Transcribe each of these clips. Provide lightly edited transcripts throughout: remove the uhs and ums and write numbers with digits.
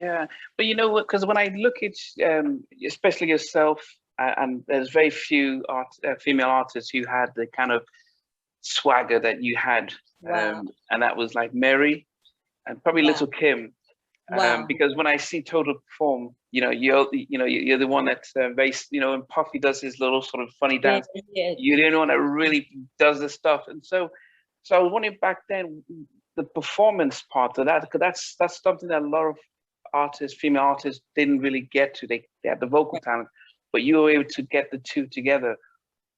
Yeah, but you know what? Because when I look at, especially yourself, and there's very few female artists who had the kind of swagger that you had, Wow. and that was like Mary and probably Wow. Little Kim. Wow. Because when I see Total perform, you're the one that's very, when Puffy does his little sort of funny Yeah, dance, yeah. you're the only one that really does the stuff. And so I was wondering back then, the performance part of that, because that's something that a lot of artists, female artists, didn't really get to. They had the vocal Right. talent, but you were able to get the two together.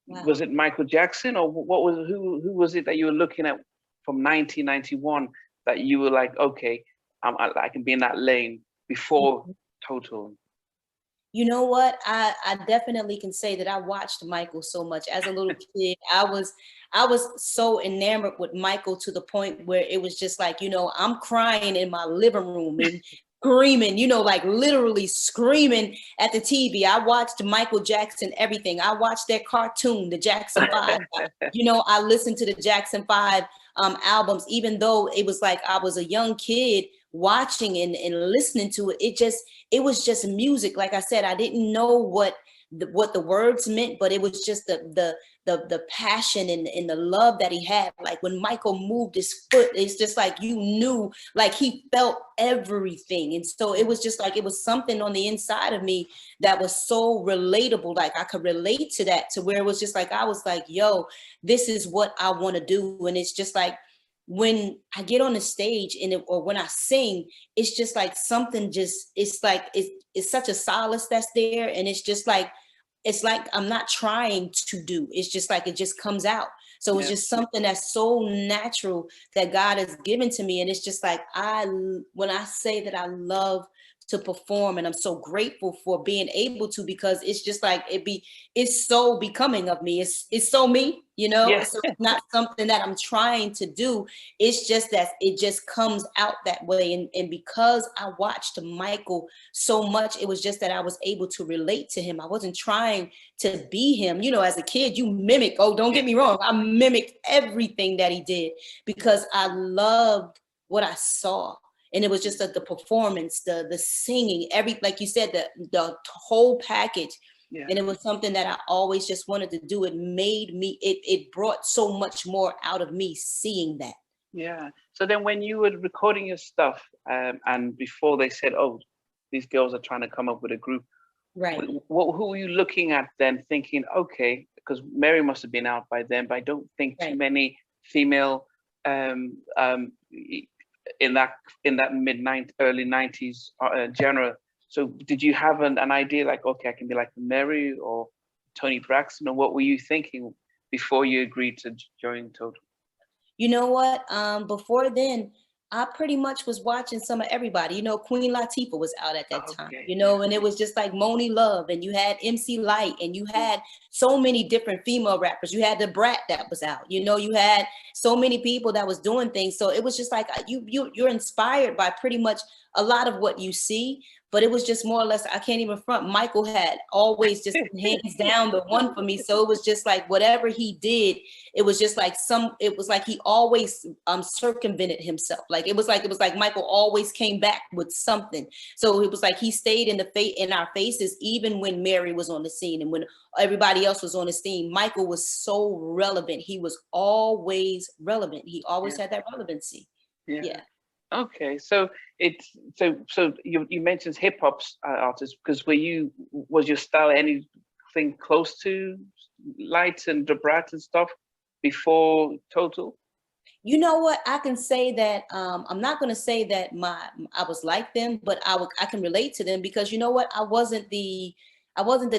Wow. Was it Michael Jackson, or what was who was it that you were looking at from 1991 that you were like, okay, I can be in that lane before Total? You know what? I definitely can say that I watched Michael so much as a little kid. I was so enamored with Michael to the point where it was just like, I'm crying in my living room and screaming, like literally screaming at the TV. I watched Michael Jackson everything. I watched their cartoon, the Jackson 5. I listened to the Jackson 5 albums, even though it was like I was a young kid watching and listening to it. It was just music. Like I said, I didn't know what the words meant, but it was just the passion and the love that he had. Like when Michael moved his foot, it's just like you knew, like he felt everything. And so it was just like it was something on the inside of me that was so relatable. Like I could relate to that, to where it was just like I was like, yo, this is what I want to do. And it's just like when I get on the stage or when I sing, it's just like something it's like it's such a solace that's there. And it's like I'm not trying to do. It's just like it just comes out. So it's Yeah. just something that's so natural that God has given to me. And it's just like when I say that I love to perform, and I'm so grateful for being able to, because it's just like it's so becoming of me. It's so me, Yeah. so it's not something that I'm trying to do. It's just that it just comes out that way. And because I watched Michael so much, it was just that I was able to relate to him. I wasn't trying to be him. As a kid, you mimic. Oh, don't get me wrong. I mimicked everything that he did because I loved what I saw. And it was just the performance, the singing, like you said, the whole package. Yeah. And it was something that I always just wanted to do. It brought so much more out of me seeing that. Yeah. So then when you were recording your stuff, and before they said, oh, these girls are trying to come up with a group, Right. who were you looking at then, thinking, okay, because Mary must have been out by then, but I don't think too many female in that early 90s genre. So did you have an idea like, okay, I can be like Mary or Tony Braxton, or what were you thinking before you agreed to join Total? You know what? Before then, I pretty much was watching some of everybody. Queen Latifah was out at that time, Okay. and it was just like Moni Love, and you had MC Light, and you had so many different female rappers. You had the Brat that was out, you had so many people that was doing things. So it was just like you're inspired by pretty much a lot of what you see. But it was just more or less, I can't even front. Michael had always just hands down the one for me. So it was just like whatever he did, it was just like it was like he always circumvented himself. Like it was like Michael always came back with something. So it was like he stayed in our faces, even when Mary was on the scene and when everybody else was on the scene. Michael was so relevant. He was always relevant. He always had that relevancy. Yeah. Okay, so you mentioned hip hop artists, because was your style anything close to Light and the Brat and stuff before Total? You know what? I can say that I'm not going to say that I was like them, but I can relate to them, because you know what? I wasn't the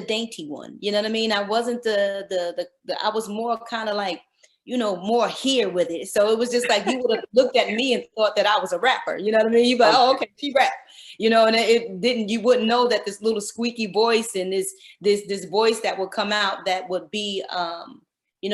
dainty one. You know what I mean? I wasn't the I was more kind of like, more here with it. So it was just like you would have looked at me and thought that I was a rapper. You know what I mean? You'd be like, oh, okay, she rap. And it didn't. You wouldn't know that this little squeaky voice and this voice that would come out that would be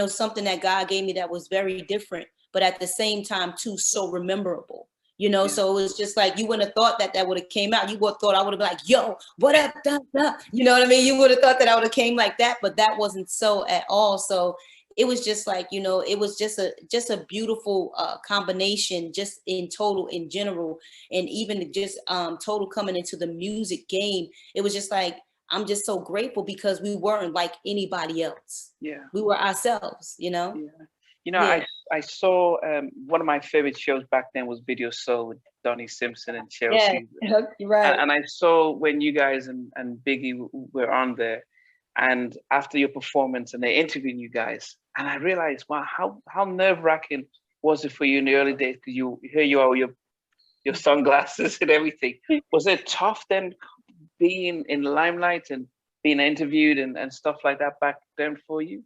something that God gave me that was very different, but at the same time too so rememberable. So it was just like you wouldn't have thought that would have came out. You would have thought I would have been like, yo, what up, da, da? You know what I mean? You would have thought that I would have came like that, but that wasn't so at all. So it was just like, you know, it was just a beautiful combination, just in total, in general, and even just total coming into the music game. It was just like, I'm just so grateful because we weren't like anybody else. Yeah. We were ourselves, you know? Yeah. You know, Yeah. I saw one of my favorite shows back then was Video Soul with Donnie Simpson and Yeah. Chelsea. Right. And I saw when you guys and Biggie were on there, and after your performance, and they interviewed you guys, and I realized, wow, how nerve-wracking was it for you in the early days? Because here you are with your sunglasses and everything. Was it tough then being in the limelight and being interviewed and stuff like that back then for you?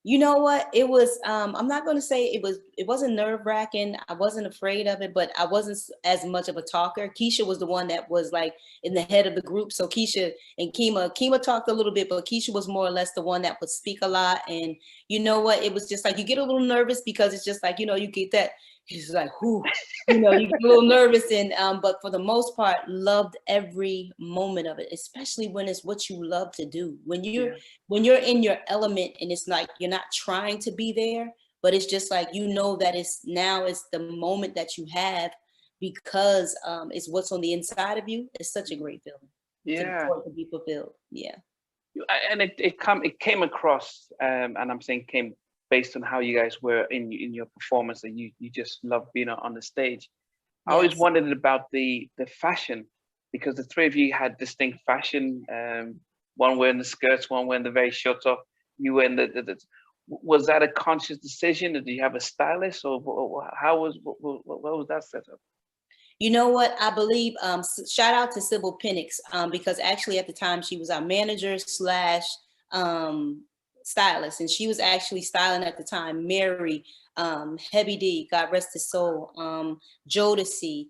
You know what? It was, I'm not going to say it wasn't nerve-wracking. I wasn't afraid of it, but I wasn't as much of a talker. Keisha was the one that was like in the head of the group. So Keisha and Kima talked a little bit, but Keisha was more or less the one that would speak a lot. And you know what? It was just like, you get a little nervous because it's just like, you know, you get that, it's like, whoo, you know, you get a little nervous. And but for the most part, loved every moment of it, especially when it's what you love to do. When you're in your element, and it's like you're not trying to be there, but it's just like, you know, that it's the moment that you have, because it's what's on the inside of you. It's such a great feeling. Yeah. To be fulfilled. Yeah. And it came across, and I'm saying came based on how you guys were in your performance, that you just love being on the stage. I always Yes. wondered about the fashion, because the three of you had distinct fashion. One wearing the skirts, one wearing the very short top. You wearing the was that a conscious decision, or do you have a stylist, or what was that setup? You know what? I believe, shout out to Sybil Penix, because actually at the time she was our manager slash stylist, and she was actually styling at the time Mary, Heavy D, God rest his soul, Jodeci,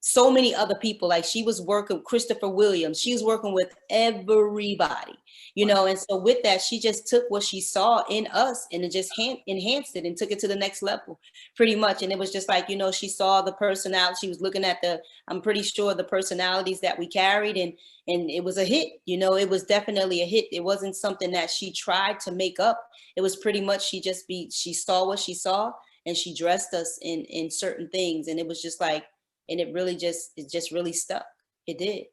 so many other people. Like, she was working with Christopher Williams. She was working with everybody, you know. And so with that, she just took what she saw in us and it just enhanced it and took it to the next level, pretty much. And it was just like, you know, she saw the personality. She was looking at I'm pretty sure the personalities that we carried, and it was a hit. You know, it was definitely a hit. It wasn't something that she tried to make up. It was pretty much, she saw what she saw, and she dressed us in certain things. And it was just like, and it just really stuck. It did.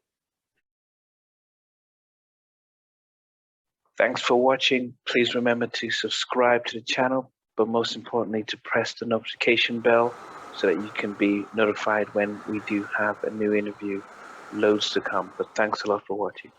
Thanks for watching. Please remember to subscribe to the channel, but most importantly, to press the notification bell so that you can be notified when we do have a new interview. Loads to come, but thanks a lot for watching.